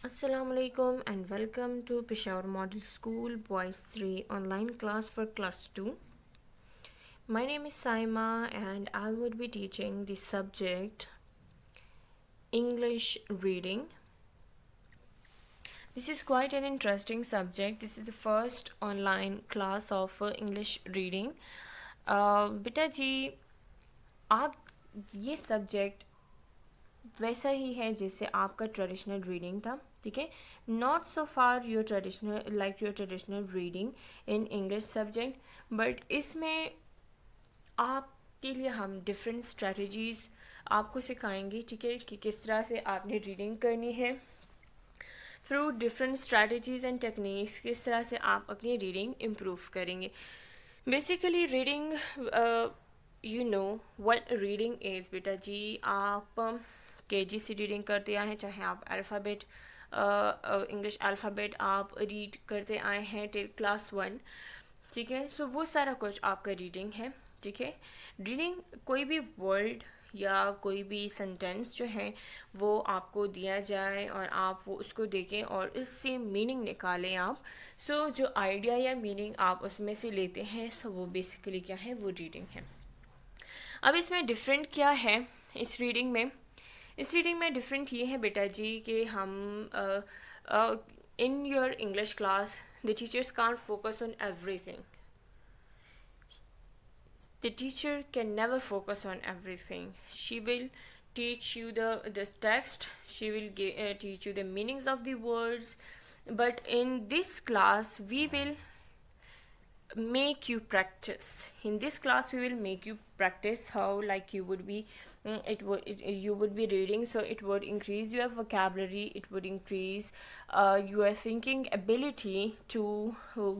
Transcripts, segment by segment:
Assalamualaikum and welcome to Peshawar Model School Boys 3 online class for class 2. My name is Saima and I would be teaching the subject English reading. This is quite an interesting subject. This is the first online class of English reading. बेटा जी आप ये subject वैसा ही है जैसे आपका traditional reading था, ठीक है. Not so far your traditional like your traditional reading in English subject, but इसमें आपके लिए हम डिफरेंट स्ट्रेटजीज़ आपको सिखाएंगे, ठीक है, कि किस तरह से आपने रीडिंग करनी है. Through different strategies and techniques किस तरह से आप अपनी रीडिंग इम्प्रूव करेंगे. Basically reading, you know what reading is. बेटा जी आप केजी से रीडिंग करते आए हैं, चाहे आप अल्फ़ाबेट इंग्लिश अल्फ़ाबेट आप रीड करते आए हैं टिल क्लास 1, ठीक है. सो वो सारा कुछ आपका रीडिंग है, ठीक है. रीडिंग कोई भी वर्ड या कोई भी सेंटेंस जो है वो आपको दिया जाए और आप वो उसको देखें और इससे मीनिंग निकालें आप. सो जो आइडिया या मीनिंग आप उसमें से लेते हैं, सो वो बेसिकली क्या है, वो रीडिंग है. अब इसमें डिफरेंट क्या है इस रीडिंग में. इस रीडिंग में डिफरेंट ये है बेटा जी कि हम in your English class the teachers can't focus on everything. The teacher can never focus on everything. She will teach you the text, she will teach you the meanings of the words, but in this class we will make you practice. In this class we will make you practice how, like, you would be you would be reading, so it would increase your vocabulary, it would increase your thinking ability to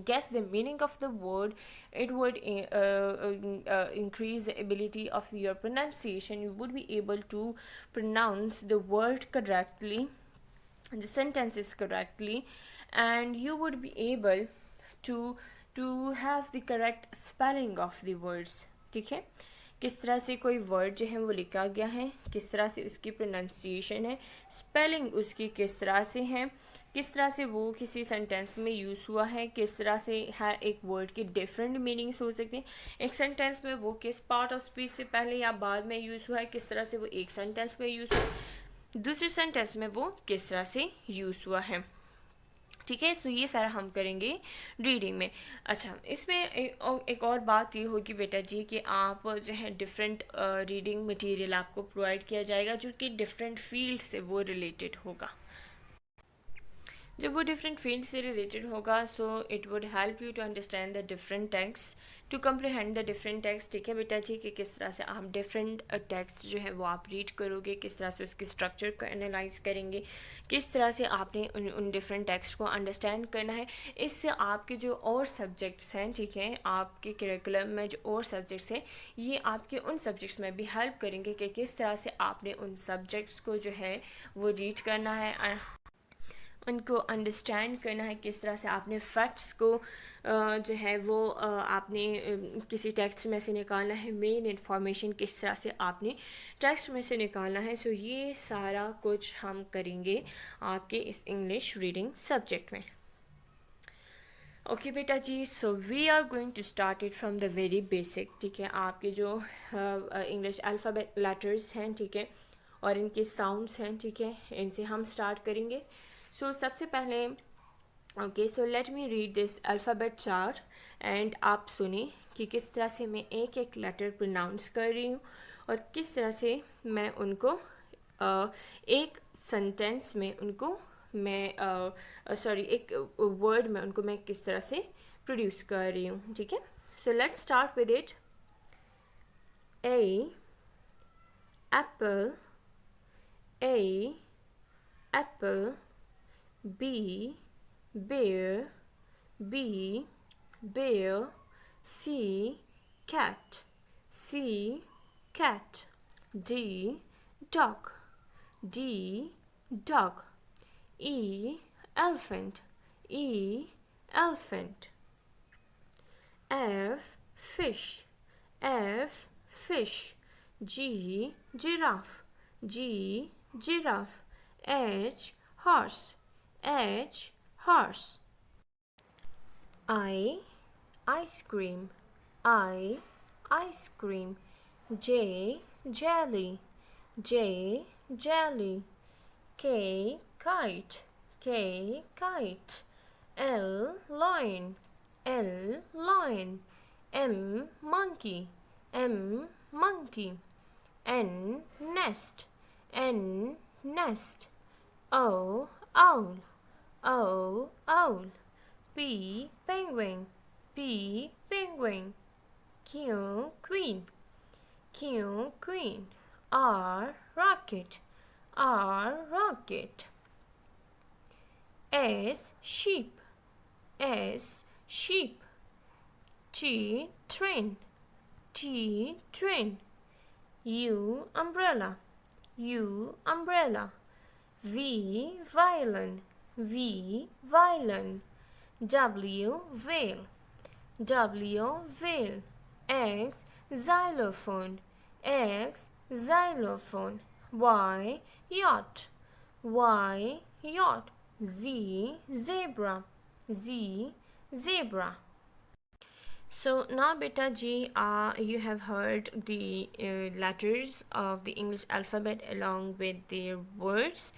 guess the meaning of the word, it would increase the ability of your pronunciation. You would be able to pronounce the word correctly, the sentences correctly, and you would be able to have the correct spelling of the words, ठीक है. किस तरह से कोई word जो है वो लिखा गया है, किस तरह से उसकी प्रोनाउंसिएशन है, स्पेलिंग उसकी किस तरह से है, किस तरह से वो किसी सेंटेंस में यूज़ हुआ है, किस तरह से हर एक वर्ड के डिफरेंट मीनिंग्स हो सकते हैं. एक सेंटेंस में वो किस पार्ट ऑफ स्पीच से पहले या बाद में यूज़ हुआ है, किस तरह से वो एक सेंटेंस में यूज़ हुआ है, दूसरे सेंटेंस में वो किस तरह से यूज़ हुआ है, ठीक है. सो ये सारा हम करेंगे रीडिंग में. अच्छा, इसमें एक और बात ये होगी बेटा जी कि आप जो है डिफरेंट रीडिंग मटेरियल आपको प्रोवाइड किया जाएगा जो कि डिफरेंट फील्ड से वो रिलेटेड होगा. जब वो डिफरेंट फील्ड से रिलेटेड होगा, so it would help you to understand the different text, to comprehend the different text, ठीक है बेटा जी, कि किस तरह से आप डिफरेंट टेक्स्ट जो है वो आप रीड करोगे, किस तरह से उसके स्ट्रक्चर को एनालाइज करेंगे, किस तरह से आपने उन डिफरेंट टेक्स्ट को अंडरस्टैंड करना है. इससे आपके जो और सब्जेक्ट्स हैं, ठीक है, आपके करिकुलम में जो और सब्जेक्ट्स हैं, ये आपके उन सब्जेक्ट्स में भी हेल्प करेंगे कि किस तरह से आपने उन सब्जेक्ट्स को जो है वो रीड करना है, उनको अंडरस्टैंड करना है, किस तरह से आपने फैक्ट्स को जो है वो आपने किसी टेक्स्ट में से निकालना है, मेन इंफॉर्मेशन किस तरह से आपने टेक्स्ट में से निकालना है. सो ये सारा कुछ हम करेंगे आपके इस इंग्लिश रीडिंग सब्जेक्ट में. ओके बेटा जी, so we are going to start it from the very basic, ठीक है. आपके जो इंग्लिश अल्फ़ाबेट लेटर्स हैं, ठीक है, और इनके साउंड्स हैं, ठीक है, इनसे हम स्टार्ट करेंगे. सो सबसे पहले okay, so let me read this alphabet chart and आप सुने कि किस तरह से मैं एक एक लेटर प्रोनाउंस कर रही हूँ और किस तरह से मैं उनको एक सेंटेंस में उनको मैं सॉरी एक वर्ड में उनको मैं किस तरह से प्रोड्यूस कर रही हूँ, ठीक है. So let's start with it. A Apple, A Apple. B bear, B bear. C cat, C cat. D dog, D dog. E elephant, E elephant. F fish, F fish. G giraffe, G giraffe. H horse, H, horse. I, ice cream. I, ice cream. J, jelly. J, jelly. K, kite. K, kite. L, lion. L, lion. M, monkey. M, monkey. N, nest. N, nest. O, owl. O, owl. P, penguin. P, penguin. Q, queen. Q, queen. R, rocket. R, rocket. S, sheep. S, sheep. T, train. T, train. U, umbrella. U, umbrella. V, violin. V, violin. W, whale. W, whale. X, xylophone. X, xylophone. Y, yacht. Y, yacht. Z, zebra. Z, zebra. So now beta ji, you have heard the letters of the English alphabet along with their words.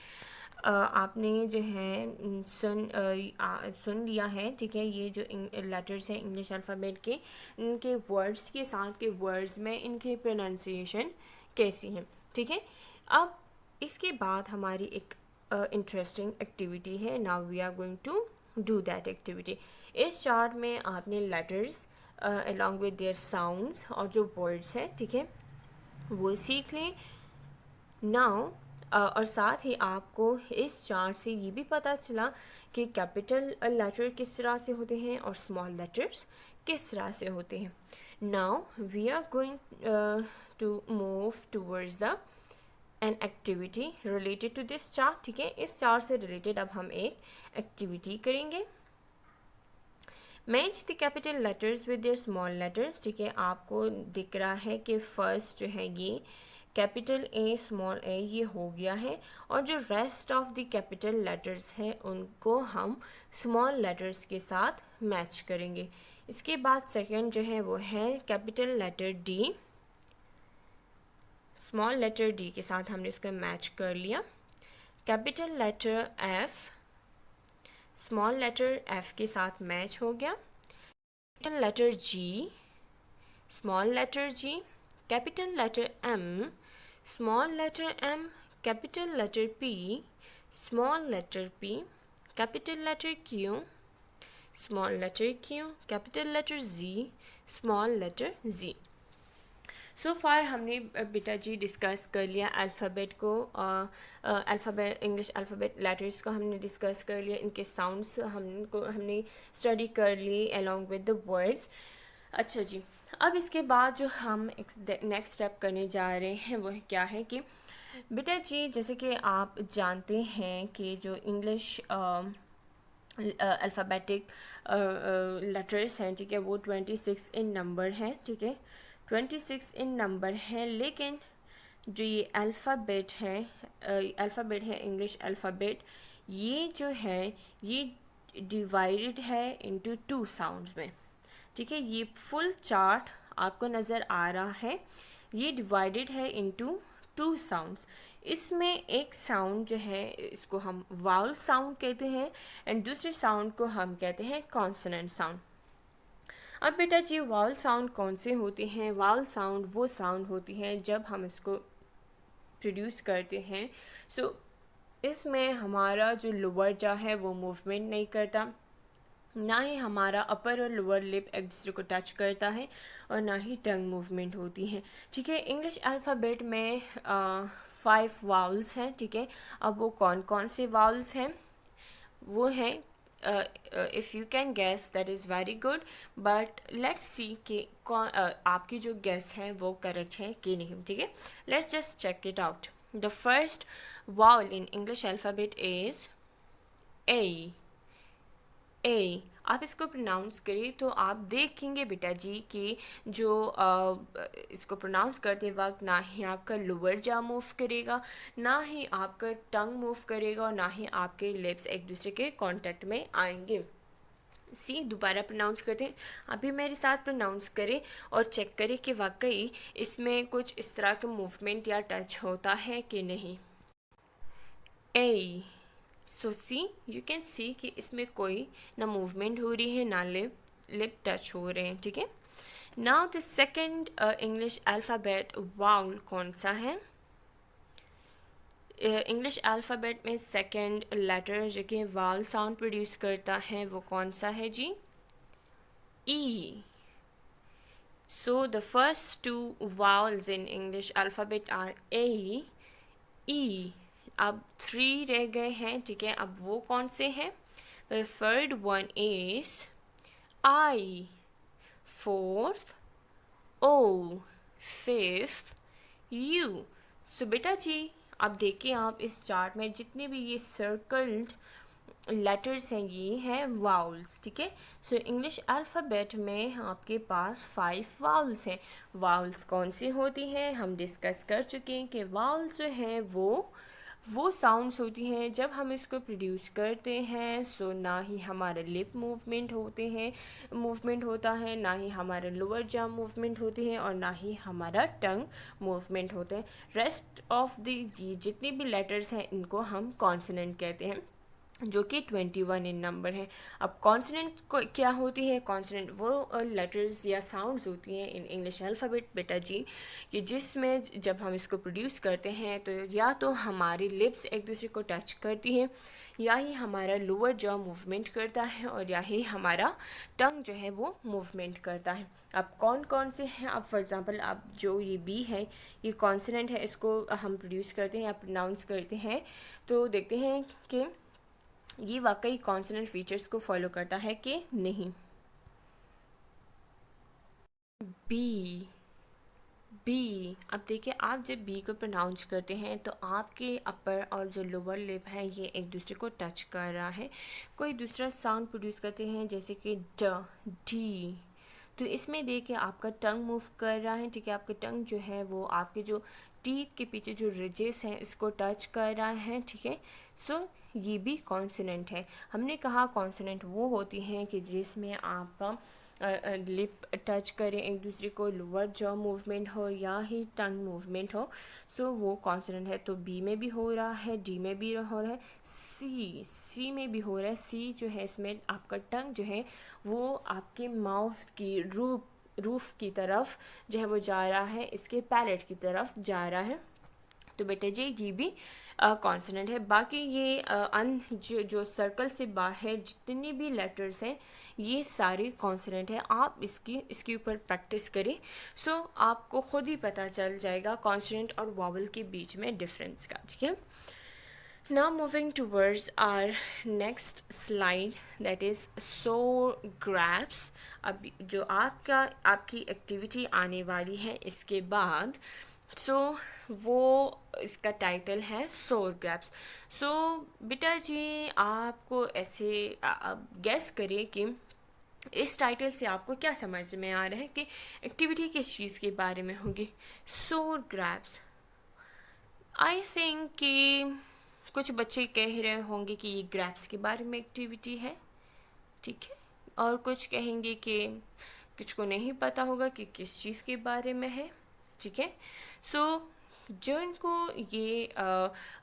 आपने जो है सुन लिया है, ठीक है, ये जो letters हैं इंग्लिश अल्फ़ाबेट के, इनके वर्ड्स के साथ के वर्ड्स में इनके प्रोनाउंसिएशन कैसी हैं, ठीक है। अब इसके बाद हमारी एक इंटरेस्टिंग एक्टिविटी है। Now we are going to do that activity. इस चार्ट में आपने letters along with their sounds और जो वर्ड्स हैं, ठीक है, वो सीख लें। नाउ और साथ ही आपको इस चार्ट से ये भी पता चला कि कैपिटल लेटर किस तरह से होते हैं और स्मॉल लेटर्स किस तरह से होते हैं। Now we are going to move towards the an activity related to this chart, ठीक है। इस चार्ट से रिलेटेड अब हम एक एक्टिविटी करेंगे। Match the capital letters with their small letters, ठीक है। आपको दिख रहा है कि फर्स्ट जो है ये कैपिटल ए स्मॉल ए ये हो गया है, और जो rest of the capital letters हैं उनको हम स्मॉल लेटर्स के साथ मैच करेंगे। इसके बाद सेकंड जो है वो है capital letter D. Small letter D के साथ हमने इसका मैच कर लिया। Capital letter F, small letter F के साथ मैच हो गया। Capital letter G, small letter G. Capital letter M, small letter M, capital letter P, small letter P, capital letter Q, small letter Q, capital letter Z, small letter Z. सो फार हमने बेटा जी discuss कर लिया alphabet को, alphabet English alphabet letters को हमने discuss कर लिया, इनके साउंड्स हमने स्टडी कर लिए अलॉन्ग विद द वर्ड्स। अच्छा जी, अब इसके बाद जो हम नेक्स्ट स्टेप करने जा रहे हैं वो क्या है कि बेटा जी, जैसे कि आप जानते हैं कि जो इंग्लिश अल्फ़ाबेटिक लेटर्स हैं, ठीक है, वो 26 इन नंबर हैं, ठीक है, 26 इन नंबर हैं। लेकिन जो ये अल्फ़ाबेट है इंग्लिश अल्फ़ाबेट, ये जो है ये डिवाइडेड है इनटू 2 साउंड्स में, ठीक है। ये फुल चार्ट आपको नज़र आ रहा है, ये डिवाइडेड है इनटू 2 साउंड्स। इसमें एक साउंड जो है इसको हम वाउल साउंड कहते हैं, एंड दूसरे साउंड को हम कहते हैं कॉन्सोनेंट साउंड। अब बेटा जी, वाउल साउंड कौन से होते हैं? वाउल साउंड वो साउंड होती हैं जब हम इसको प्रोड्यूस करते हैं, सो इसमें हमारा जो लोअर जा है वो मूवमेंट नहीं करता, ना ही हमारा अपर और लोअर लिप एक दूसरे को टच करता है, और ना ही टंग मूवमेंट होती है, ठीक है। इंग्लिश अल्फ़ाबेट में 5 वाउल्स हैं, ठीक है। अब वो कौन कौन से वाउल्स हैं? वो हैं, if you can guess that is very good, but let's see कि कौन आपकी जो गेस है वो करेक्ट है कि नहीं, ठीक है। Let's just check it out. The first vowel in English alphabet is A, A. आप इसको प्रोनाउंस करें तो आप देखेंगे बेटा जी कि जो इसको प्रोनाउंस करते वक्त ना ही आपका लोअर जा मूव करेगा, ना ही आपका टंग मूव करेगा, और ना ही आपके लिप्स एक दूसरे के कांटेक्ट में आएंगे। सी, दोबारा प्रोनाउंस करते हैं। अभी मेरे साथ प्रोनाउंस करें और चेक करें कि वाकई इसमें कुछ इस तरह का मूवमेंट या टच होता है कि नहीं। ए। सो सी, यू कैन सी कि इसमें कोई ना मूवमेंट हो रही है, ना लिप टच हो रहे हैं, ठीक है। Now the second English alphabet vowel कौन सा है? इंग्लिश अल्फ़ाबेट में सेकेंड लेटर जो कि वाउल साउंड प्रोड्यूस करता है वो कौन सा है जी? E. So the first two vowels in English alphabet are A, E. अब 3 रह गए हैं, ठीक है। अब वो कौन से हैं? The third one is I, fourth O, fifth U. So बेटा जी अब देखिए आप इस चार्ट में जितने भी ये सर्कल्ड लेटर्स हैं ये हैं वाउल्स, ठीक है। सो इंग्लिश अल्फ़ाबेट में आपके पास 5 वाउल्स हैं। वाउल्स कौन सी होती हैं हम डिस्कस कर चुके हैं कि वाउल्स जो हैं वो साउंड्स होती हैं जब हम इसको प्रोड्यूस करते हैं। सो ना ही हमारा लिप मूवमेंट होता है, ना ही हमारा लोअर जा मूवमेंट होते हैं, और ना ही हमारा टंग मूवमेंट होते हैं। रेस्ट ऑफ द जितने भी लेटर्स हैं इनको हम कॉन्सोनेंट कहते हैं, जो कि 21 इन नंबर है। अब कॉन्सोनेंट क्या होती है? कॉन्सोनेंट वो लेटर्स या साउंड्स होती हैं इन इंग्लिश अल्फ़ाबेट बेटा जी कि जिसमें जब हम इसको प्रोड्यूस करते हैं तो या तो हमारी लिप्स एक दूसरे को टच करती हैं, या ही हमारा लोअर जॉ मूवमेंट करता है, और या ही हमारा टंग जो है वो मूवमेंट करता है। अब कौन कौन से हैं? अब फॉर एग्ज़ाम्पल अब जो ये बी है ये कॉन्सोनेंट है, इसको हम प्रोड्यूस करते हैं या प्रोनाउंस करते हैं तो देखते हैं कि ये वाकई कॉन्सोनेंट फीचर्स को फॉलो करता है कि नहीं। बी। बी, अब देखिए आप जब बी को प्रोनाउंस करते हैं तो आपके अपर और जो लोअर लिप है ये एक दूसरे को टच कर रहा है। कोई दूसरा साउंड प्रोड्यूस करते हैं जैसे कि ड, डी, तो इसमें देखिए आपका टंग मूव कर रहा है, ठीक है। आपका टंग जो है वो आपके जो टीथ के पीछे जो रिजेस हैं इसको टच कर रहा है, ठीक है। सो ये भी कॉन्सोनेंट है। हमने कहा कॉन्सोनेंट वो होती हैं कि जिसमें आपका लिप टच करें एक दूसरे को, लोअर जॉ मूवमेंट हो या ही टंग मूवमेंट हो, सो वो कॉन्सोनेंट है। तो बी में भी हो रहा है, डी में भी हो रहा है, सी में भी हो रहा है। सी जो है इसमें आपका टंग जो है वो आपके माउथ की रूफ की तरफ जो है वो जा रहा है, इसके पैलेट की तरफ जा रहा है। तो बेटे जी ये भी कॉन्सोनेंट है। बाकी ये जो सर्कल से बाहर जितने भी लेटर्स हैं ये सारे कॉन्सोनेंट है। आप इसके ऊपर प्रैक्टिस करें, सो आपको खुद ही पता चल जाएगा कॉन्सोनेंट और वॉवल के बीच में डिफरेंस का, ठीक है। Now moving towards our next slide, that is sore grabs. अब जो आपकी एक्टिविटी आने वाली है इसके बाद, सो वो इसका टाइटल है सोर ग्रैप्स। सो बेटा जी आपको ऐसे गेस करें कि इस टाइटल से आपको क्या समझ में आ रहा है कि एक्टिविटी किस चीज़ के बारे में होगी? सोर ग्रैप्स। आई थिंक कि कुछ बच्चे कह रहे होंगे कि ये ग्रैप्स के बारे में एक्टिविटी है, ठीक है, और कुछ कहेंगे कि कुछ को नहीं पता होगा कि किस चीज़ के बारे में है, ठीक है। सो जो इनको ये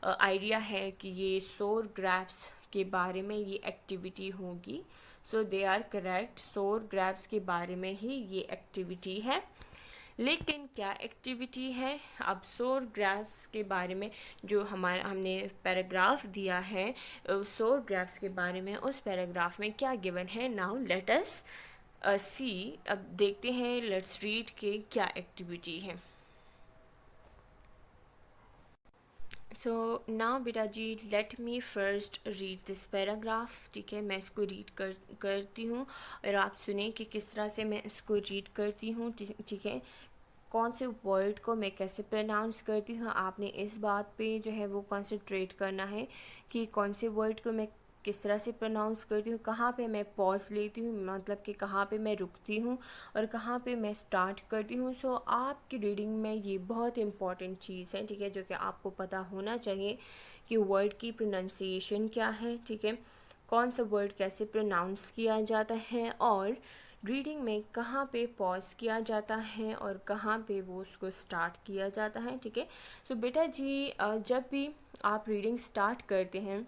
आइडिया है कि ये सोर ग्रैप्स के बारे में ये एक्टिविटी होगी, सो दे आर करेक्ट। सोर ग्रैप्स के बारे में ही ये एक्टिविटी है। लेकिन क्या एक्टिविटी है? अब सोर ग्राफ्स के बारे में जो हमने पैराग्राफ दिया है सोर ग्राफ्स के बारे में, उस पैराग्राफ में क्या गिवन है? नाउ लेट अस सी। अब देखते हैं, लेट्स रीड के क्या एक्टिविटी है। सो नाउ बेटा जी let me first read this paragraph, ठीक है। मैं इसको रीड करती हूँ और आप सुने कि किस तरह से मैं इसको रीड करती हूँ, ठीक है। कौन से वर्ड को मैं कैसे प्रोनाउंस करती हूँ, आपने इस बात पे जो है वो कंसंट्रेट करना है कि कौन से वर्ड को मैं किस तरह से प्रोनाउंस करती हूँ, कहाँ पे मैं पॉज लेती हूँ, मतलब कि कहाँ पे मैं रुकती हूँ और कहाँ पे मैं स्टार्ट करती हूँ। सो आपकी रीडिंग में ये बहुत इंपॉर्टेंट चीज़ है, ठीक है, जो कि आपको पता होना चाहिए कि वर्ड की प्रोनाउंसिएशन क्या है, ठीक है, कौन सा वर्ड कैसे प्रोनाउंस किया जाता है और रीडिंग में कहाँ पे पॉज किया जाता है और कहाँ पे वो उसको स्टार्ट किया जाता है, ठीक है। सो बेटा जी जब भी आप रीडिंग स्टार्ट करते हैं,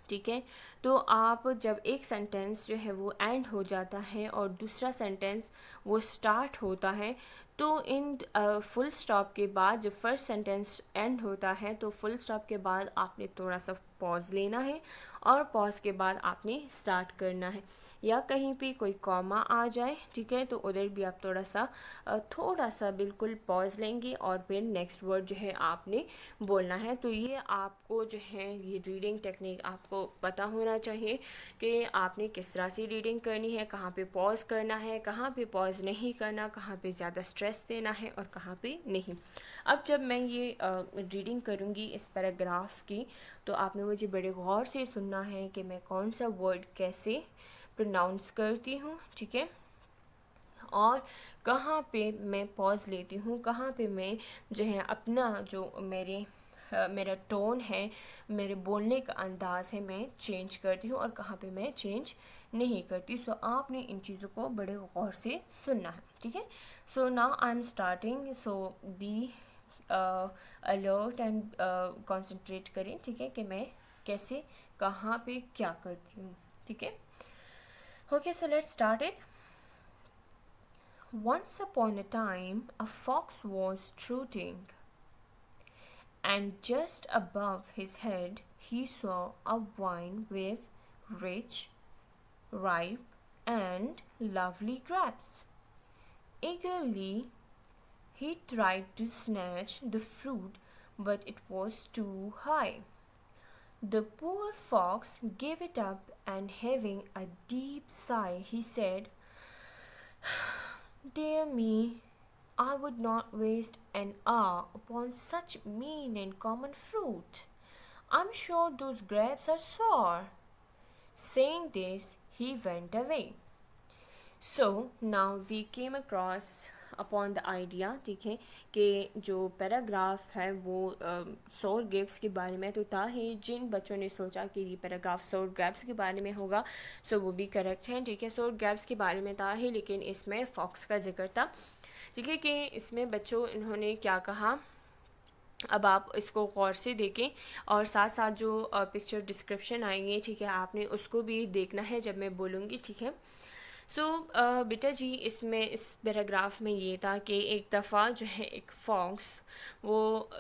ठीक है, तो आप जब एक सेंटेंस जो है वो एंड हो जाता है और दूसरा सेंटेंस वो स्टार्ट होता है, तो इन फुल स्टॉप के बाद जब फर्स्ट सेंटेंस एंड होता है तो फुल स्टॉप के बाद आपने थोड़ा सा पॉज लेना है और पॉज के बाद आपने स्टार्ट करना है, या कहीं पे कोई कॉमा आ जाए, ठीक है, तो उधर भी आप थोड़ा सा बिल्कुल पॉज लेंगे और फिर नेक्स्ट वर्ड जो है आपने बोलना है। तो ये आपको जो है ये रीडिंग टेक्निक आपको पता होना चाहिए कि आपने किस तरह से रीडिंग करनी है, कहाँ पे पॉज करना है, कहाँ पे पॉज नहीं करना, कहाँ पे ज़्यादा स्ट्रेस देना है और कहाँ पे नहीं। अब जब मैं ये रीडिंग करूँगी इस पैराग्राफ की, तो आपने मुझे बड़े गौर से सुनना है कि मैं कौन सा वर्ड कैसे प्रोनाउंस करती हूँ, ठीक है, और कहाँ पे मैं पॉज लेती हूँ, कहाँ पे मैं जो है अपना जो मेरा टोन है, मेरे बोलने का अंदाज़ है, मैं चेंज करती हूँ और कहाँ पे मैं चेंज नहीं करती। सो आपने इन चीज़ों को बड़े गौर से सुनना है, ठीक है। So now I am starting, so be alert and concentrate करें, ठीक है, कि मैं कैसे कहाँ पे क्या करती हूँ, ठीक है। Okay, so let's start it. Once upon a time, a fox was trotting, and just above his head he saw a vine with rich, ripe, and lovely grapes. Eagerly he tried to snatch the fruit, but it was too high. The poor fox gave it up, and heaving a deep sigh, he said, "Dear me, I would not waste an hour upon such mean and common fruit. I'm sure those grapes are sour." Saying this, he went away. So now we came across upon the idea, ठीक है, कि जो paragraph है वो सोर grapes के बारे में तो था ही। जिन बच्चों ने सोचा कि ये पैराग्राफ सोर ग्रेप्स के बारे में होगा, सो वो भी करेक्ट है, ठीक है, सोर ग्रेप्स के बारे में था ही, लेकिन इसमें फॉक्स का जिक्र था, ठीक है, कि इसमें बच्चों इन्होंने क्या कहा। अब आप इसको गौर से देखें और साथ साथ जो पिक्चर डिस्क्रिप्शन आएंगे, ठीक है, आपने उसको भी देखना है जब मैं बोलूँगी, ठीक है। सो बेटा जी इसमें इस पैराग्राफ में ये था कि एक दफ़ा जो है एक फॉक्स वो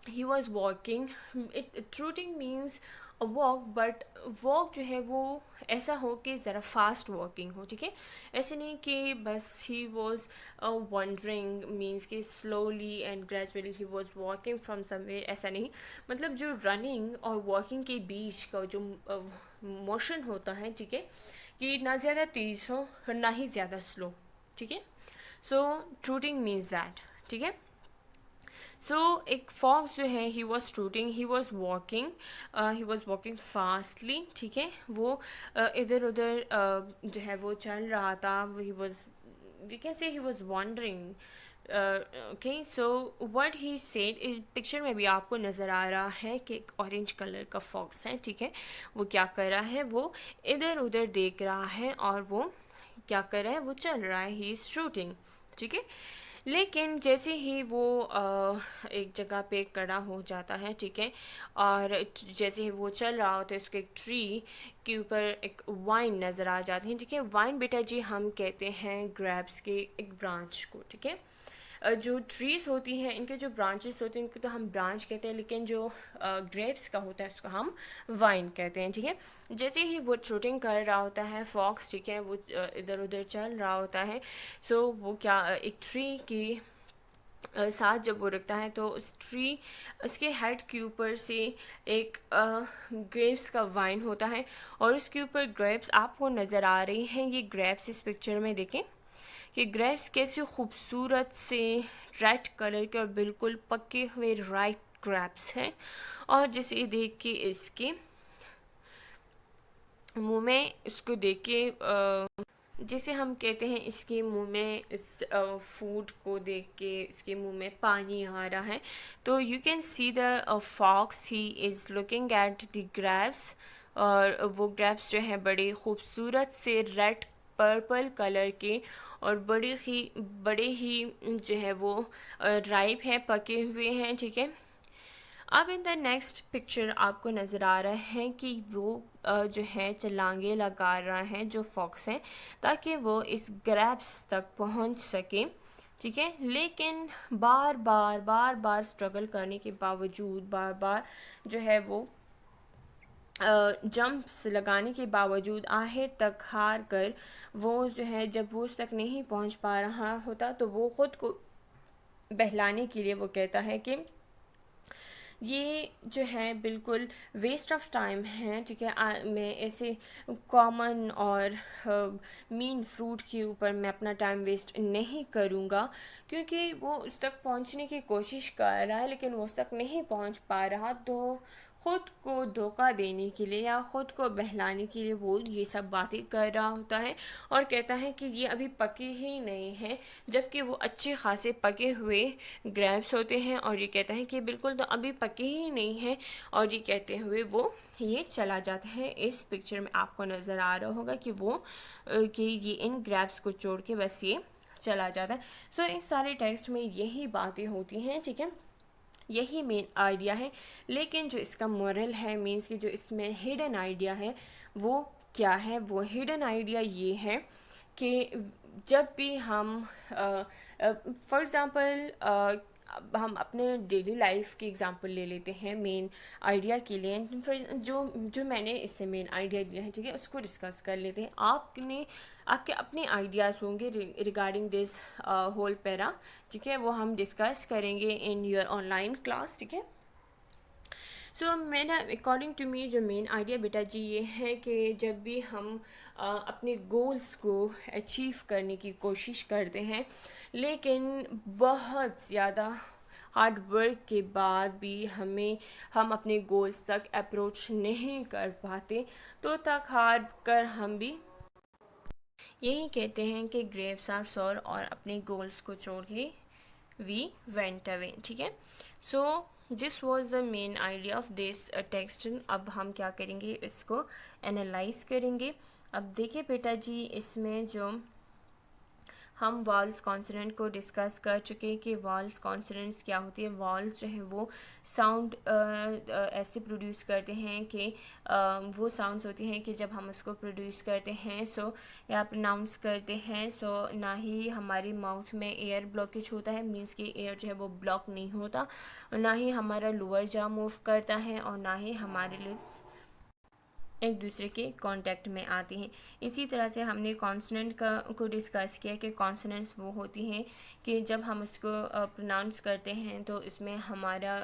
he was walking, trotting means a walk, but walk जो है वो ऐसा हो कि ज़रा फास्ट वॉकिंग हो, ठीक है, ऐसे नहीं कि बस ही वॉज वंडरिंग मीन्स कि slowly and gradually he was walking from somewhere, ऐसा नहीं, मतलब जो रनिंग और वॉकिंग के बीच का जो मोशन होता है, ठीक है, कि ना ज़्यादा तेज़ हो और ना ही ज़्यादा स्लो, ठीक है। सो ट्रूटिंग मीन्स दैट, ठीक है। सो एक फॉक्स जो है he was trotting, he was walking fastly, ठीक है, वो इधर उधर जो है वो चल रहा था, he was we can say he was wondering, okay. So what he said, इस पिक्चर में भी आपको नज़र आ रहा है कि एक ऑरेंज कलर का फॉक्स है, ठीक है, वो क्या कर रहा है, वो इधर उधर देख रहा है और वो क्या कर रहा है, वो चल रहा है, ही इज़ शूटिंग, ठीक है। लेकिन जैसे ही वो एक जगह पे खड़ा हो जाता है, ठीक है, और जैसे ही वो चल रहा होता है उसके एक ट्री के ऊपर एक वाइन नज़र आ जाती है, ठीक है। वाइन बेटा जी हम कहते हैं ग्रेप्स के एक ब्रांच को, ठीक है। जो ट्रीज़ होती हैं इनके जो ब्रांचेस होते हैं उनको तो हम ब्रांच कहते हैं, लेकिन जो ग्रेप्स का होता है उसको हम वाइन कहते हैं, ठीक है। जैसे ही वो शूटिंग कर रहा होता है फॉक्स, ठीक है, वो इधर उधर चल रहा होता है, सो वो क्या एक ट्री की साथ जब वो रखता है तो उस ट्री उसके हेड के ऊपर से एक ग्रेप्स का वाइन होता है और उसके ऊपर ग्रेप्स आपको नज़र आ रही हैं। ये ग्रेप्स इस पिक्चर में देखें कि ग्रेप्स कैसे खूबसूरत से रेड कलर के और बिल्कुल पके हुए राइप ग्रेप्स हैं, और जिसे देख के इसके मुंह में इसको देख के जैसे हम कहते हैं इसके मुंह में इस फूड को देख के इसके मुंह में पानी आ रहा है, तो you can see the fox he is looking at the grapes. और वो ग्रेप्स जो है बड़े खूबसूरत से रेड पर्पल कलर के और बड़े ही जो है वो राइप है, पके हुए हैं, ठीक है। अब इन द नेक्स्ट पिक्चर आपको नज़र आ रहा है कि वो जो है छलांगे लगा रहा है जो फॉक्स है, ताकि वो इस ग्रैप्स तक पहुंच सके, ठीक है। लेकिन बार बार स्ट्रगल करने के बावजूद, बार बार जो है वो जंप्स लगाने के बावजूद आखिर तक हार कर वो जो है जब वो उस तक नहीं पहुंच पा रहा होता, तो वो ख़ुद को बहलाने के लिए वो कहता है कि ये जो है बिल्कुल वेस्ट ऑफ टाइम है, ठीक है। मैं ऐसे कॉमन और मीन फ्रूट के ऊपर मैं अपना टाइम वेस्ट नहीं करूँगा, क्योंकि वो उस तक पहुँचने की कोशिश कर रहा है लेकिन वो उस तक नहीं पहुँच पा रहा। तो ख़ुद को धोखा देने के लिए या ख़ुद को बहलाने के लिए वो ये सब बातें कर रहा होता है और कहता है कि ये अभी पके ही नहीं हैं, जबकि वो अच्छे खासे पके हुए ग्रेप्स होते हैं। और ये कहता है कि बिल्कुल तो अभी पके ही नहीं हैं, और ये कहते हुए वो ये चला जाता है। इस पिक्चर में आपको नज़र आ रहा होगा कि वो कि ये इन ग्रेप्स को छोड़ के बस ये चला जाता है। सो इस सारे टेक्स्ट में यही बातें होती हैं, ठीक है, यही मेन आइडिया है। लेकिन जो इसका मोरल है, मीन्स कि जो इसमें हिडन आइडिया है वो क्या है? वो हिडन आइडिया ये है कि जब भी हम फॉर एग्ज़ाम्पल हम अपने डेली लाइफ की एग्ज़ाम्पल ले लेते हैं मेन आइडिया के लिए। फिर जो मैंने इससे मेन आइडिया दिया है, ठीक है, उसको डिस्कस कर लेते हैं। आपके अपने आइडियाज़ होंगे रिगार्डिंग दिस होल पैरा, ठीक है, वो हम डिस्कस करेंगे इन योर ऑनलाइन क्लास, ठीक है। सो मेरा अकॉर्डिंग टू मी जो मेन आइडिया बेटा जी ये है कि जब भी हम अपने गोल्स को अचीव करने की कोशिश करते हैं, लेकिन बहुत ज़्यादा हार्ड वर्क के बाद भी हम अपने गोल्स तक अप्रोच नहीं कर पाते, तो तक हार कर हम भी यही कहते हैं कि ग्रेप्स आर सोर और अपने गोल्स को छोड़ के वी वेंट अवे, ठीक है। So this was the main idea of this text. अब हम क्या करेंगे, इसको एनालाइज करेंगे। अब देखिए बेटा जी, इसमें जो हम वॉल्स कॉन्सोनेंट को डिस्कस कर चुके हैं कि वॉल्स कॉन्सोनेंट्स क्या होती है। वॉल्स जो है वो साउंड ऐसे प्रोड्यूस करते हैं कि वो साउंड्स होती हैं कि जब हम उसको प्रोड्यूस करते हैं सो या प्रोनाउंस करते हैं, सो ना ही हमारी माउथ में एयर ब्लॉकेज होता है, मींस कि एयर जो है वो ब्लॉक नहीं होता, और ना ही हमारा लोअर जॉ मूव करता है, और ना ही हमारे लिप्स एक दूसरे के कांटेक्ट में आती हैं। इसी तरह से हमने कॉन्सोनेंट को डिस्कस किया कि कॉन्सोनेंट्स वो होती हैं कि जब हम उसको प्रोनाउंस करते हैं तो इसमें हमारा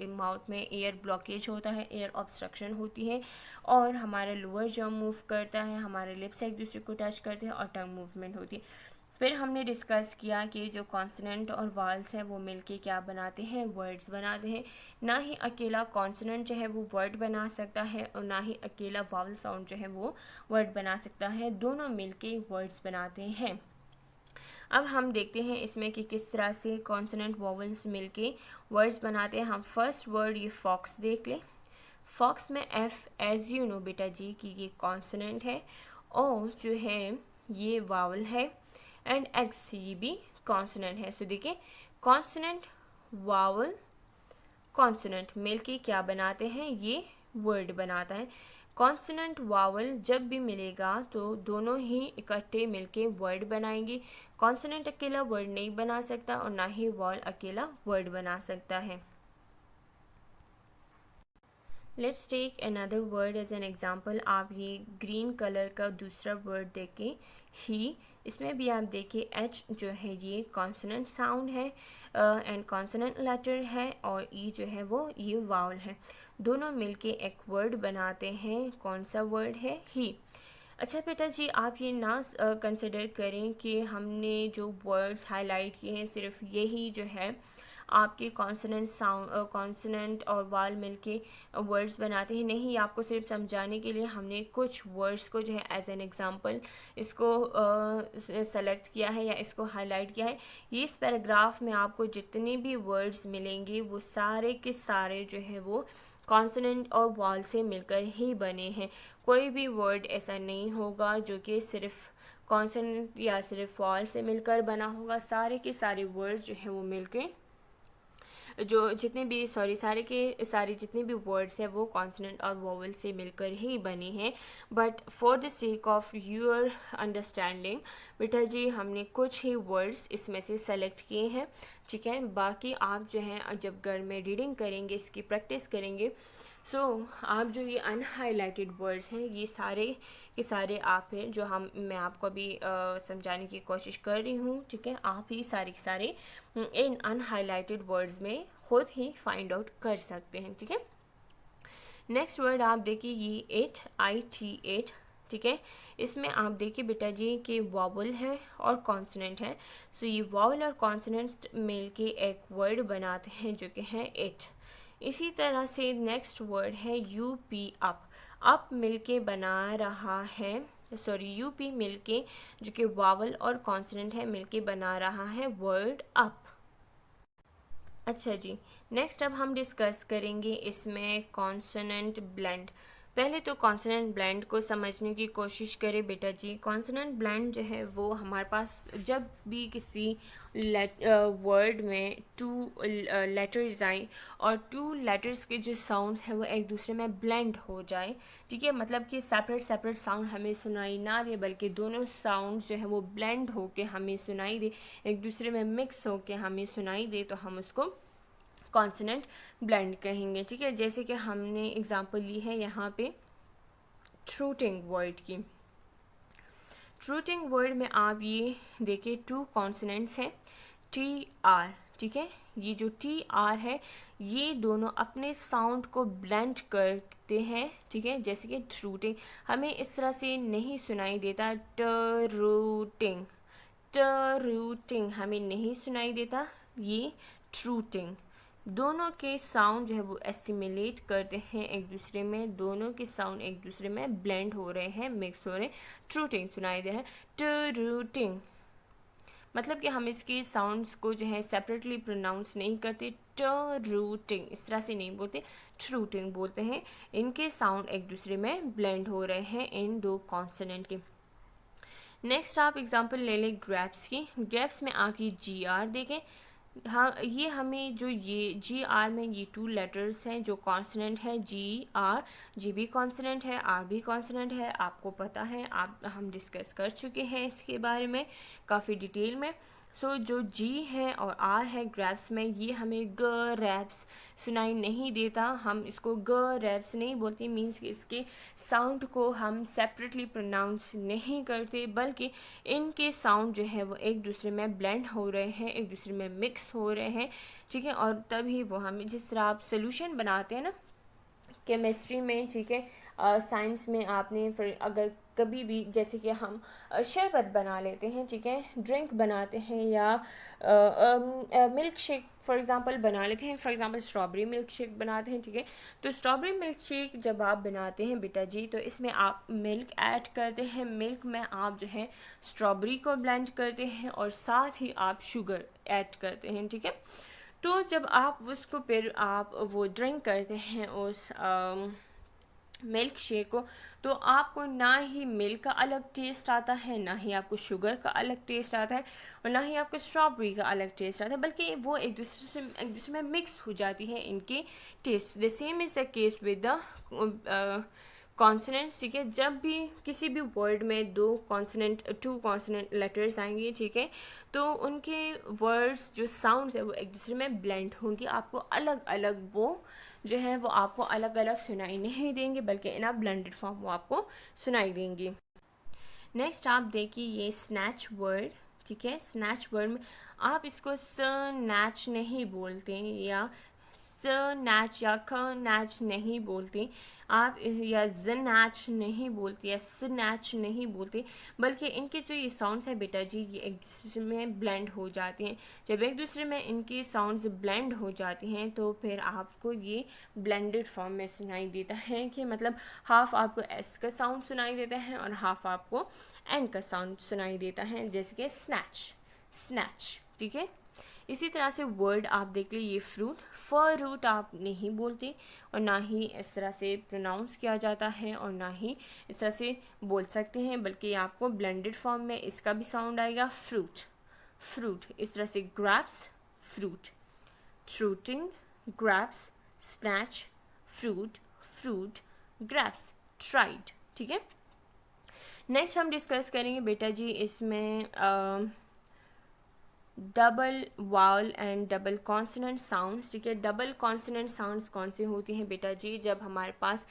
माउथ में एयर ब्लॉकेज होता है, एयर ऑब्स्ट्रक्शन होती है, और हमारा लोअर जॉ मूव करता है, हमारे लिप्स एक दूसरे को टच करते हैं, और टंग मूवमेंट होती है। फिर हमने डिस्कस किया कि जो कॉन्सोनेंट और वॉल्स हैं वो मिलके क्या बनाते हैं, वर्ड्स बनाते हैं। ना ही अकेला कॉन्सोनेंट जो है वो वर्ड बना सकता है, और ना ही अकेला वॉवल साउंड जो है वो वर्ड बना सकता है, दोनों मिलके वर्ड्स बनाते हैं। अब हम देखते हैं इसमें कि किस तरह से कॉन्सोनेंट वॉवल्स मिलके वर्ड्स बनाते हैं। हम फर्स्ट वर्ड ये फॉक्स देख लें। फॉक्स में एफ एज यू नो बेटा जी कि ये कॉन्सोनेंट है, ओ जो है ये वावल है, एंड एक्स ये भी कॉन्सोनेंट है। सो देखिए, कॉन्सोनेंट वावल कॉन्सोनेंट मिलके क्या बनाते हैं, ये वर्ड बनाता है। कॉन्सोनेंट वावल जब भी मिलेगा तो दोनों ही इकट्ठे मिलके वर्ड बनाएंगे। कॉन्सोनेंट अकेला वर्ड नहीं बना सकता, और ना ही वॉल अकेला वर्ड बना सकता है। Let's take another word as an example. आप ये ग्रीन कलर का दूसरा वर्ड देखें, ही। इसमें भी आप देखिए एच जो है ये कॉन्सोनेंट साउंड है एंड कॉन्सोनेंट लेटर है, और ई जो है वो ये वाउल है। दोनों मिलके एक वर्ड बनाते हैं। कौन सा वर्ड है, ही। अच्छा बेटा जी, आप ये ना कंसिडर करें कि हमने जो वर्ड्स हाईलाइट किए हैं सिर्फ यही जो है आपके कॉन्सोनेंट साउंड कॉन्सोनेंट और वाल मिलके वर्ड्स बनाते हैं। नहीं, आपको सिर्फ समझाने के लिए हमने कुछ वर्ड्स को जो है एज एन एग्जांपल इसको सेलेक्ट किया है या इसको हाईलाइट किया है। ये इस पैराग्राफ में आपको जितने भी वर्ड्स मिलेंगे वो सारे के सारे जो है वो कॉन्सोनेंट और वॉल से मिलकर ही बने हैं। कोई भी वर्ड ऐसा नहीं होगा जो कि सिर्फ कॉन्सोनेंट या सिर्फ वॉल से मिलकर बना होगा। सारे के सारे वर्ड जो हैं वो मिलके जो जितने भी सारे के सारे जितने भी वर्ड्स हैं वो कॉन्सोनेंट और वोवल से मिलकर ही बने हैं। But for the sake of your understanding बेटा जी हमने कुछ ही वर्ड्स इसमें से सेलेक्ट किए हैं, ठीक है। बाकी आप जो हैं जब घर में रीडिंग करेंगे, इसकी प्रैक्टिस करेंगे, आप जो ये अनहाइलाइटेड वर्ड्स हैं ये सारे के सारे आप हैं जो मैं आपको अभी समझाने की कोशिश कर रही हूँ, ठीक है। आप ही सारे के सारे इन अनहाइलाइटेड वर्ड्स में खुद ही फाइंड आउट कर सकते हैं, ठीक है। नेक्स्ट वर्ड आप देखिए ये ITH, ठीक है। इसमें आप देखिए बेटा जी कि वॉवल है और कॉन्सोनेंट है। ये वॉवल और कॉन्सोनेंट्स मिल के एक वर्ड बनाते हैं जो कि है इट। इसी तरह से नेक्स्ट वर्ड है UP, अप मिलके बना रहा है UP मिलके जो कि वावल और कॉन्सोनेंट है मिलके बना रहा है वर्ड अप। अच्छा जी, नेक्स्ट अब हम डिस्कस करेंगे इसमें कॉन्सोनेंट ब्लेंड। पहले तो कॉन्सोनेंट ब्लेंड को समझने की कोशिश करें बेटा जी। कॉन्सोनेंट ब्लेंड जो है वो हमारे पास जब भी किसी वर्ड में 2 लेटर्स आए और 2 लेटर्स के जो साउंड है वो एक दूसरे में ब्लेंड हो जाए, ठीक है, मतलब कि सेपरेट साउंड हमें सुनाई ना दे बल्कि दोनों साउंड जो है वो ब्लेंड होके हमें सुनाई दे, एक दूसरे में मिक्स होके हमें सुनाई दे, तो हम उसको कॉन्सोनेंट ब्लेंड कहेंगे, ठीक है। जैसे कि हमने एग्जांपल ली है यहाँ पे ट्रूटिंग वर्ड की। ट्रूटिंग वर्ड में आप ये देखिए 2 कॉन्सोनेंट्स हैं TR, ठीक है। ये जो TR है ये दोनों अपने साउंड को ब्लेंड करते हैं, ठीक है। जैसे कि ट्रूटिंग हमें इस तरह से नहीं सुनाई देता, टरूटिंग हमें नहीं सुनाई देता, ये ट्रूटिंग। दोनों के साउंड जो है वो एसिमिलेट करते हैं एक दूसरे में, दोनों के साउंड एक दूसरे में ब्लेंड हो रहे हैं, मिक्स हो रहे हैं, ट्रूटिंग सुनाई दे रहा है। टरूटिंग मतलब कि हम इसके साउंड्स को जो है सेपरेटली प्रोनाउंस नहीं करते, टरूटिंग इस तरह से नहीं बोलते, ट्रूटिंग बोलते हैं। इनके साउंड एक दूसरे में ब्लेंड हो रहे हैं इन 2 कॉन्सोनेंट के। नेक्स्ट आप एग्जांपल ले लें ग्रेप्स की। ग्रेप्स में आप ये GR देखें, हाँ ये हमें जो ये GR में ये 2 लेटर्स हैं जो कॉन्सोनेंट है, GR, G भी कॉन्सोनेंट है, R भी कॉन्सोनेंट है, आपको पता है, हम डिस्कस कर चुके हैं इसके बारे में काफ़ी डिटेल में। जो G है और R है ग्रैप्स में, ये हमें ग रैप्स सुनाई नहीं देता, हम इसको ग रैप्स नहीं बोलते, मीन्स कि इसके साउंड को हम सेपरेटली प्रोनाउंस नहीं करते बल्कि इनके साउंड जो है वो एक दूसरे में ब्लेंड हो रहे हैं, एक दूसरे में मिक्स हो रहे हैं, ठीक है। और तभी वो हमें जिस तरह आप सोल्यूशन बनाते हैं ना केमिस्ट्री में, ठीक है, साइंस में आपने फिर अगर कभी भी जैसे कि हम शरबत बना लेते हैं, ठीक है, ड्रिंक बनाते हैं या मिल्क शेक फॉर एग्ज़ाम्पल बना लेते हैं, for example strawberry milk shake बनाते हैं, ठीक है। तो स्ट्रॉबेरी मिल्क शेक जब आप बनाते हैं बेटा जी तो इसमें आप मिल्क ऐड करते हैं, मिल्क में आप जो है स्ट्रॉबेरी को ब्लेंड करते हैं और साथ ही आप शुगर ऐड करते हैं, ठीक है। तो जब आप उसको फिर आप वो ड्रिंक करते हैं उस मिल्क शेक को, तो आपको ना ही मिल्क का अलग टेस्ट आता है, ना ही आपको शुगर का अलग टेस्ट आता है और ना ही आपको स्ट्रॉबेरी का अलग टेस्ट आता है, बल्कि वो एक दूसरे में मिक्स हो जाती है इनके taste. The same is the case with the consonants, ठीक है। जब भी किसी भी वर्ड में 2 कॉन्सोनेंट लेटर्स आएंगे, ठीक है, तो उनके वर्ड्स जो साउंड्स है वो एक दूसरे में ब्लेंड होंगे, आपको अलग अलग वो जो है वो आपको अलग अलग सुनाई नहीं देंगे बल्कि इन अ ब्लेंडेड फॉर्म वो आपको सुनाई देंगी। नेक्स्ट आप देखिए ये स्नैच वर्ड, ठीक है। स्नैच वर्ड में आप इसको स्नैच नहीं बोलते या स्नैच या खनैच नहीं बोलते, आप या ज़नैच नहीं बोलते या स्नैच नहीं बोलते, बल्कि इनके जो ये साउंड्स है बेटा जी ये एक दूसरे में ब्लेंड हो जाते हैं। जब एक दूसरे में इनके साउंड्स ब्लेंड हो जाते हैं तो फिर आपको ये ब्लेंडेड फॉर्म में सुनाई देता है कि मतलब हाफ आपको एस का साउंड सुनाई देता है और हाफ आपको एन का साउंड सुनाई देता है, जैसे कि स्नैच, स्नैच। ठीक है, इसी तरह से वर्ड आप देख लीजिए, ये फ्रूट, फ्रूट आप नहीं बोलते और ना ही इस तरह से प्रोनाउंस किया जाता है और ना ही इस तरह से बोल सकते हैं, बल्कि आपको ब्लेंडेड फॉर्म में इसका भी साउंड आएगा फ्रूट, फ्रूट। इस तरह से grapes, fruit, trotting, grapes, snatch, fruit, fruit, grapes, tried. ठीक है, नेक्स्ट हम डिस्कस करेंगे बेटा जी इसमें double vowel and double consonant sounds. ठीक है, डबल कॉन्सोनेंट साउंड्स कौन से होती हैं बेटा जी, जब हमारे पास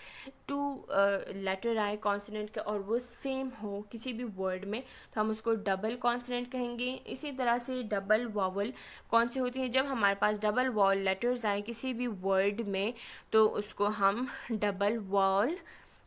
टू लेटर आए कॉन्सोनेंट के और वो सेम हो किसी भी वर्ड में तो हम उसको डबल कॉन्सोनेंट कहेंगे। इसी तरह से डबल वावल कौन से होती हैं, जब हमारे पास डबल वावल लेटर्स आए किसी भी वर्ड में तो उसको हम डबल वावल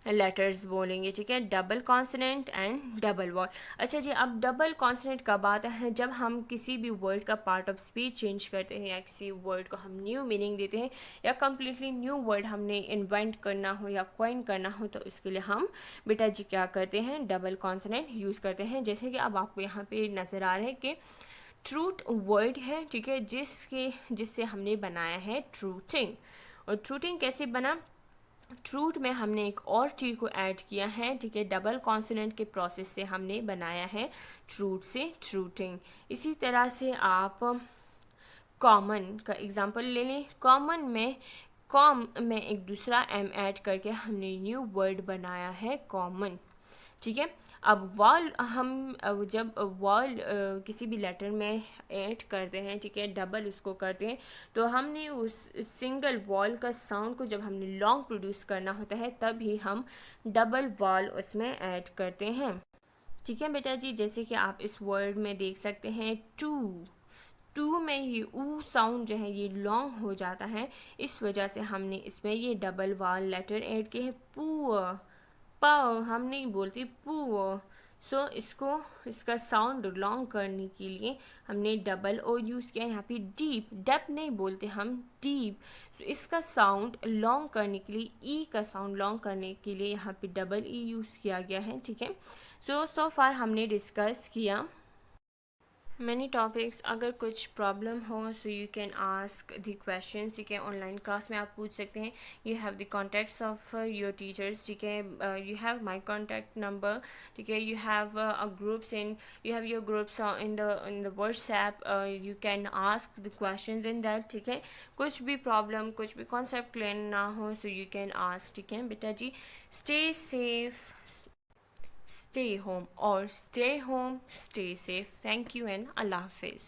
लेटर्स बोलेंगे। ठीक है, double consonant and double wall. अच्छा जी, अब डबल कॉन्सोनेंट कब आता है, जब हम किसी भी वर्ड का पार्ट ऑफ स्पीच चेंज करते हैं या किसी वर्ड को हम न्यू मीनिंग देते हैं या कम्प्लीटली न्यू वर्ड हमने इन्वेंट करना हो या कॉइन करना हो तो उसके लिए हम बेटा जी क्या करते हैं, डबल कॉन्सोनेंट यूज़ करते हैं। जैसे कि अब आपको यहाँ पे नज़र आ रहा है कि ट्रूथ वर्ड है, ठीक है, जिससे हमने बनाया है ट्रूथिंग। और ट्रूथिंग कैसे बना, ट्रूथ में हमने एक और चीज़ को ऐड किया है। ठीक है, डबल कॉन्सोनेंट के प्रोसेस से हमने बनाया है ट्रूथ से ट्रूथिंग। इसी तरह से आप कॉमन का एग्जांपल ले लें। कॉमन में कॉम में एक दूसरा एम ऐड करके हमने न्यू वर्ड बनाया है कॉमन। ठीक है, अब वॉल हम जब वॉल किसी भी लेटर में ऐड करते हैं, ठीक है, डबल उसको करते हैं तो हमने उस सिंगल वॉल का साउंड को जब हमने लॉन्ग प्रोड्यूस करना होता है तभी हम डबल वॉल उसमें ऐड करते हैं। ठीक है बेटा जी, जैसे कि आप इस वर्ड में देख सकते हैं टू, टू में ये ऊ साउंड जो है ये लॉन्ग हो जाता है, इस वजह से हमने इसमें ये डबल वॉल लेटर ऐड किए हैं। पुअर, पाव हम नहीं बोलते पुअर, सो इसका साउंड लॉन्ग करने के लिए हमने डबल ओ यूज़ किया। यहाँ पे डीप, डेप नहीं बोलते हम, डीप। तो इसका साउंड लॉन्ग करने के लिए, ई का साउंड लॉन्ग करने के लिए यहाँ पे डबल ई यूज़ किया गया है। ठीक है, सो फार हमने डिस्कस किया मैनी टॉपिक्स। अगर कुछ प्रॉब्लम हो so you can ask the question. ठीक है, ऑनलाइन क्लास में आप पूछ सकते हैं। You have the contacts of your teachers. ठीक है, you have my contact number. ठीक है, you have a groups in, you have your groups in the WhatsApp, you can ask the questions in that. ठीक है, कुछ भी problem, कुछ भी कॉन्सेप्ट क्लियर ना हो सो यू कैन आस्क। ठीक है बेटा जी, stay safe, stay home, or stay home, stay safe. Thank you and Allah Hafiz.